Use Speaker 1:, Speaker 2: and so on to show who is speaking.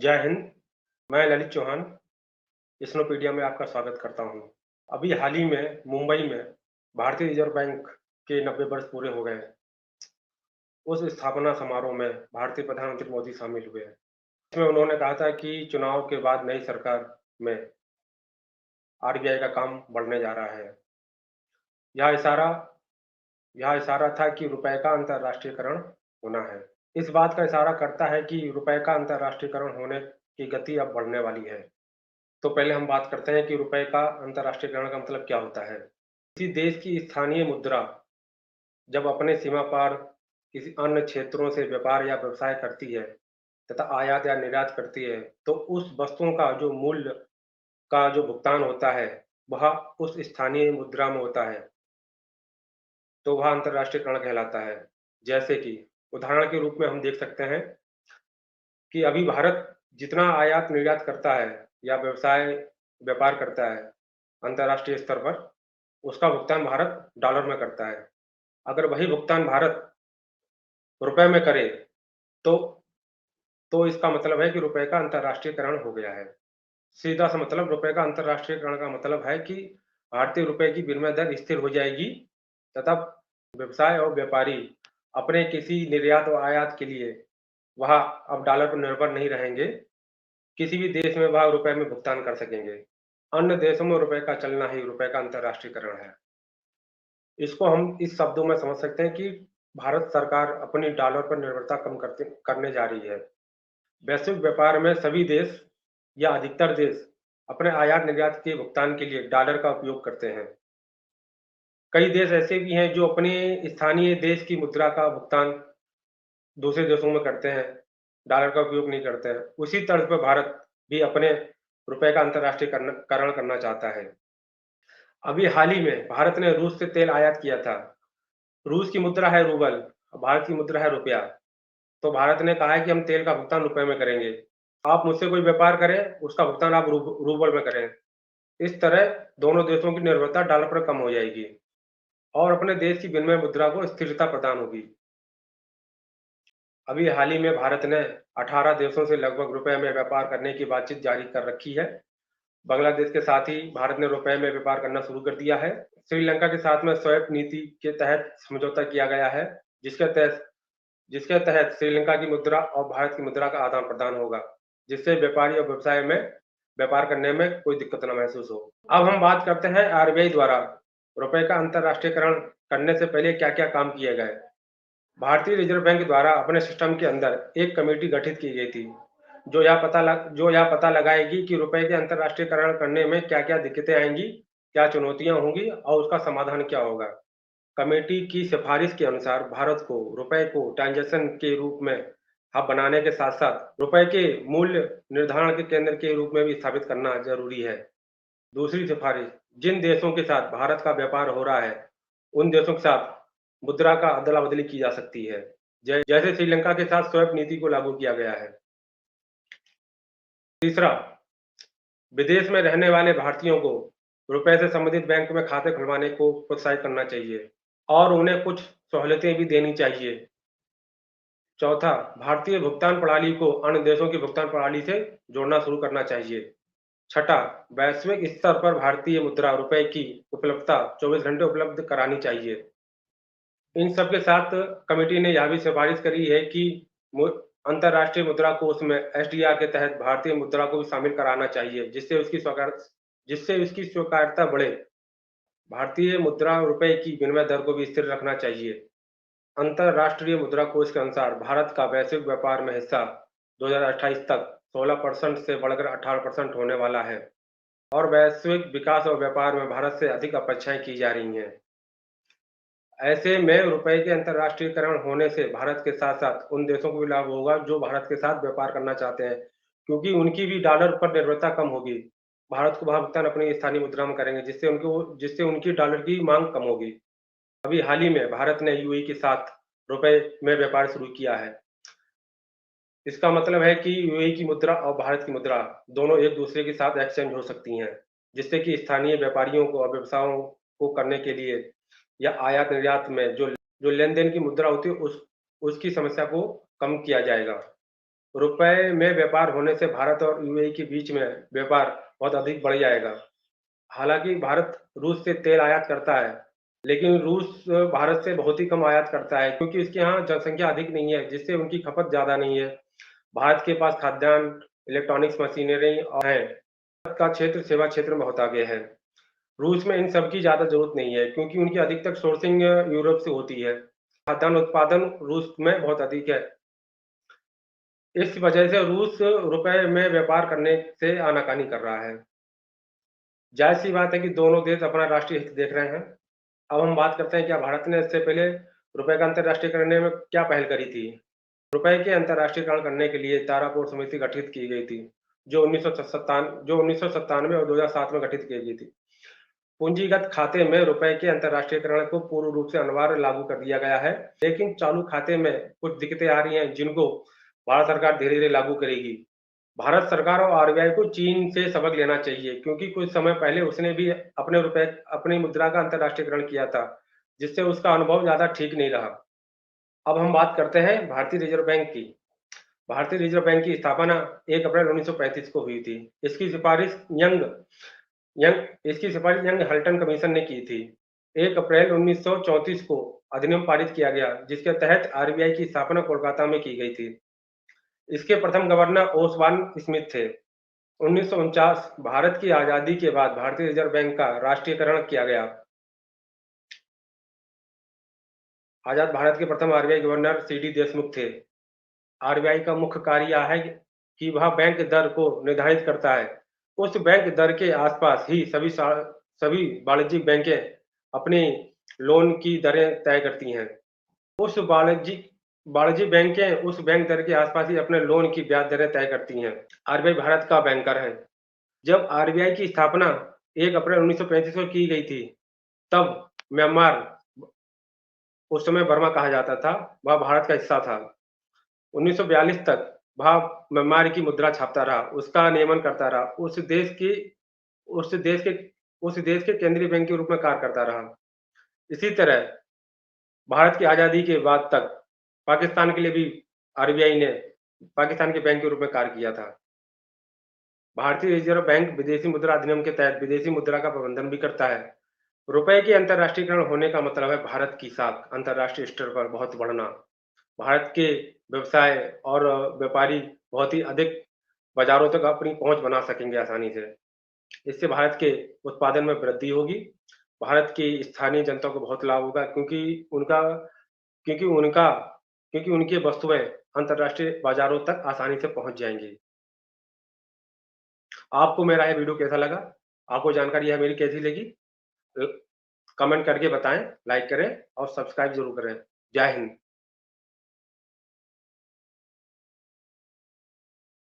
Speaker 1: जय हिंद, मैं ललित चौहान, स्नोपीडिया में आपका स्वागत करता हूँ। अभी हाल ही में मुंबई में भारतीय रिज़र्व बैंक के 90 वर्ष पूरे हो गए। उस स्थापना समारोह में भारतीय प्रधानमंत्री मोदी शामिल हुए। इसमें उन्होंने कहा था कि चुनाव के बाद नई सरकार में आरबीआई का काम बढ़ने जा रहा है। यह इशारा यह इशारा था कि रुपए का अंतर्राष्ट्रीयकरण होना है। इस बात का इशारा करता है कि रुपए का अंतर्राष्ट्रीयकरण होने की गति अब बढ़ने वाली है। तो पहले हम बात करते हैं कि रुपए का अंतर्राष्ट्रीयकरण का मतलब क्या होता है। किसी देश की स्थानीय मुद्रा जब अपने सीमा पार किसी अन्य क्षेत्रों से व्यापार या व्यवसाय करती है तथा आयात या निर्यात करती है, तो उस वस्तुओं का जो मूल्य का जो भुगतान होता है, वह उस स्थानीय मुद्रा में होता है, तो वह अंतर्राष्ट्रीयकरण कहलाता है। जैसे कि उदाहरण के रूप में हम देख सकते हैं कि अभी भारत जितना आयात निर्यात करता है या व्यापार करता है अंतर्राष्ट्रीय स्तर पर, उसका भुगतान भारत डॉलर में करता है। अगर वही भुगतान भारत रुपए में करे, तो इसका मतलब है कि रुपए का अंतर्राष्ट्रीयकरण हो गया है। सीधा सा मतलब रुपए का अंतर्राष्ट्रीयकरण का मतलब है कि भारतीय रुपए की विनिमय दर स्थिर हो जाएगी तथा व्यवसाय और व्यापारी अपने किसी निर्यात और आयात के लिए वह अब डॉलर पर निर्भर नहीं रहेंगे। किसी भी देश में वह रुपए में भुगतान कर सकेंगे। अन्य देशों में रुपए का चलना ही रुपए का अंतर्राष्ट्रीयकरण है। इसको हम इस शब्दों में समझ सकते हैं कि भारत सरकार अपनी डॉलर पर निर्भरता कम करने जा रही है। वैश्विक व्यापार में सभी देश या अधिकतर देश अपने आयात निर्यात के भुगतान के लिए डॉलर का उपयोग करते हैं। कई देश ऐसे भी हैं जो अपने स्थानीय देश की मुद्रा का भुगतान दूसरे देशों में करते हैं, डॉलर का उपयोग नहीं करते हैं। उसी तर्ज पर भारत भी अपने रुपए का अंतर्राष्ट्रीयकरण करण करना चाहता है। अभी हाल ही में भारत ने रूस से तेल आयात किया था। रूस की मुद्रा है रूबल, भारत की मुद्रा है रुपया। तो भारत ने कहा है कि हम तेल का भुगतान रुपए में करेंगे। आप मुझसे कोई व्यापार करें, उसका भुगतान आप रूबल में करें। इस तरह दोनों देशों की निर्भरता डॉलर पर कम हो जाएगी और अपने देश की विनिमय मुद्रा को स्थिरता प्रदान होगी। अभी हाल ही में भारत ने 18 देशों से लगभग रुपए में व्यापार करने की बातचीत जारी कर रखी है। बांग्लादेश के साथ ही भारत ने रुपए में व्यापार करना शुरू कर दिया है। श्रीलंका के साथ में स्वैप नीति के तहत समझौता किया गया है, जिसके तहत श्रीलंका की मुद्रा और भारत की मुद्रा का आदान-प्रदान होगा, जिससे व्यापारी और व्यवसाय में व्यापार करने में कोई दिक्कत न महसूस हो। अब हम बात करते हैं आरबीआई द्वारा रुपए का अंतर्राष्ट्रीयकरण करने से पहले क्या-क्या काम किए गए। भारतीय रिजर्व बैंक द्वारा अपने सिस्टम के अंदर एक कमेटी गठित की गई थी, जो यह पता लगाएगी कि रुपए के अंतर्राष्ट्रीयकरण करने में क्या-क्या दिक्कतें आएँगी, क्या चुनौतियाँ होंगी और उसका समाधान क्या होगा। कमेटी की सिफारिश के अनुसार भारत को रुपए को ट्रांज़ैक्शन के रूप में हब बनाने के साथ-साथ रुपए के मूल्य निर्धारण के केंद्र के रूप में भी स्थापित करना ज़रूरी है। दूसरी सिफारिश, जिन देशों के साथ भारत का व्यापार हो रहा है, उन देशों के साथ मुद्रा का अदला-बदली की जा सकती है। जैसे श्रीलंका के साथ स्वैप नीति को लागू किया गया है। तीसरा, विदेश में रहने वाले भारतीयों को रुपए से संबंधित बैंक में खाते खुलवाने को प्रोत्साहित करना चाहिए और उन्हें कुछ सहूलियतें भी देनी चाहिए। चौथा, भारतीय भुगतान प्रणाली को अन्य देशों की भुगतान प्रणाली से जोड़ना शुरू करना चाहिए। छठा, वैश्विक स्तर पर भारतीय मुद्रा रुपए की उपलब्धता 24 घंटे उपलब्ध करानी चाहिए। इन सब के साथ कमेटी ने यह भी सिफारिश करी है कि मु अंतर्राष्ट्रीय मुद्रा कोष में एसडीआर के तहत भारतीय मुद्रा को भी शामिल कराना चाहिए, जिससे उसकी स्वीकार्यता बढ़े। भारतीय मुद्रा और रुपए की विनिमय दर को भी स्थिर रखना चाहिए। अंतर्राष्ट्रीय मुद्रा कोष के अनुसार भारत का वैश्विक व्यापार में हिस्सा 2028 तक 16% से बढ़कर 18% होने वाला है और वैश्विक विकास और व्यापार में भारत से अधिक अपेक्षाएं की जा रही हैं। ऐसे में रुपए के अंतर्राष्ट्रीयकरण होने से भारत के साथ-साथ उन देशों को भी लाभ होगा जो भारत के साथ व्यापार करना चाहते हैं, क्योंकि उनकी भी डॉलर पर निर्भरता कम होगी। भारत को वहाँ भुगतान अपनी स्थानीय मुद्रा में करेंगे, जिससे उनकी डॉलर की माँग कम होगी। अभी हाल ही में भारत ने यूएई के साथ रुपए में व्यापार शुरू किया है। इसका मतलब है कि यूएई की मुद्रा और भारत की मुद्रा दोनों एक-दूसरे के साथ एक्सचेंज हो सकती हैं, जिससे कि स्थानीय व्यापारियों को और व्यवसायों को करने के लिए या आयात-निर्यात में जो लेन-देन की मुद्रा होती है उसकी समस्या को कम किया जाएगा। रुपए में व्यापार होने से भारत और यूएई के बीच में व्यापार बहुत अधिक बढ़ जाएगा। हालाँकि भारत रूस से तेल आयात करता है, लेकिन रूस भारत से बहुत ही कम आयात करता है क्योंकि इसके यहाँ जनसंख्या अधिक नहीं है, जिससे उनकी खपत ज़्यादा नहीं है। भारत के पास खाद्यान्न, इलेक्ट्रॉनिक्स मशीनरी और है। भारत का क्षेत्र सेवा क्षेत्र में बहुत आगे है। रूस में इन सब की ज़्यादा ज़रूरत नहीं है क्योंकि उनकी अधिकतर सोर्सिंग यूरोप से होती है। खाद्यान्न उत्पादन रूस में बहुत अधिक है। इस वजह से रूस रुपए में व्यापार करने से आनाकानी कर रहा है। ज़ाहिर-सी बात है कि दोनों देश अपना राष्ट्रीय हित देख रहे हैं। अब हम बात करते हैं क्या भारत ने इससे पहले रुपए का अंतर्राष्ट्रीयकरण करने में क्या पहल करी थी? रुपए के अंतर्राष्ट्रीयकरण करने के लिए तारापुर समिति गठित की गई थी, जो 1997 और 2007 में गठित की गई थी। पूंजीगत खाते में रुपए के अंतर्राष्ट्रीयकरण को पूर्ण रूप से अनिवार्य लागू कर दिया गया है, लेकिन चालू खाते में कुछ दिक्कतें आ रही हैं, जिनको भारत सरकार धीरे-धीरे लागू करेगी। भारत सरकार और आरबीआई को चीन से सबक लेना चाहिए क्योंकि कुछ समय पहले उसने भी अपनी मुद्रा का अंतर्राष्ट्रीयकरण किया था, जिससे उसका अनुभव ज़्यादा ठीक नहीं रहा। अब हम बात करते हैं भारतीय रिज़र्व बैंक की। भारतीय रिज़र्व बैंक की स्थापना 1 अप्रैल 1935 को हुई थी। यंग इसकी सिफारिश यंग हल्टन कमीशन ने की थी। 1 अप्रैल 1934 को अधिनियम पारित किया गया, जिसके तहत आरबीआई की स्थापना कोलकाता में की गई थी। इसके प्रथम गवर्नर ओसवान स्मिथ थे। 1949 भारत की आज़ादी के बाद भारतीय रिज़र्व बैंक का राष्ट्रीयकरण किया गया। आज़ाद भारत के प्रथम आरबीआई गवर्नर सीडी देशमुख थे। आरबीआई का मुख्य कार्य यह है कि वह बैंक दर को निर्धारित करता है। उस बैंक दर के आसपास ही सभी वाणिज्यिक बैंकें अपनी लोन की दरें तय करती हैं। उस वाणिज्यिक वाणिज्यिक बैंकें उस बैंक दर के आसपास ही अपने लोन की ब्याज दरें तय करती हैं। आरबीआई भारत का बैंकर है। जब आरबीआई की स्थापना 1 अप्रैल 1935 को की गई थी, तब म्यांमार, उस समय बर्मा कहा जाता था, वह भारत का हिस्सा था। 1942 तक वह म्यांमार की मुद्रा छापता रहा, उसका नियमन करता रहा, उस देश के उस देश के केंद्रीय बैंक के रूप में कार्य करता रहा। इसी तरह भारत की आज़ादी के बाद तक पाकिस्तान के लिए भी आरबीआई ने पाकिस्तान के बैंक के रूप में कार्य किया था। भारतीय रिज़र्व बैंक विदेशी मुद्रा अधिनियम के तहत विदेशी मुद्रा का प्रबंधन भी करता है। रुपए के अंतर्राष्ट्रीयकरण होने का मतलब है भारत की साख अंतर्राष्ट्रीय स्तर पर बहुत बढ़ना। भारत के व्यवसाय और व्यापारी बहुत ही अधिक बाज़ारों तक अपनी पहुँच बना सकेंगे आसानी से। इससे भारत के उत्पादन में वृद्धि होगी। भारत की स्थानीय जनता को बहुत लाभ होगा क्योंकि उनका क्योंकि उनकी वस्तुएँ अंतर्राष्ट्रीय बाज़ारों तक आसानी से पहुँच जाएँगी। आपको मेरा ये वीडियो कैसा लगा? आपको जानकारी यह मेरी कैसी लगी? अ, कमेंट करके बताएँ, लाइक करें और सब्सक्राइब ज़रूर करें। जय हिंद।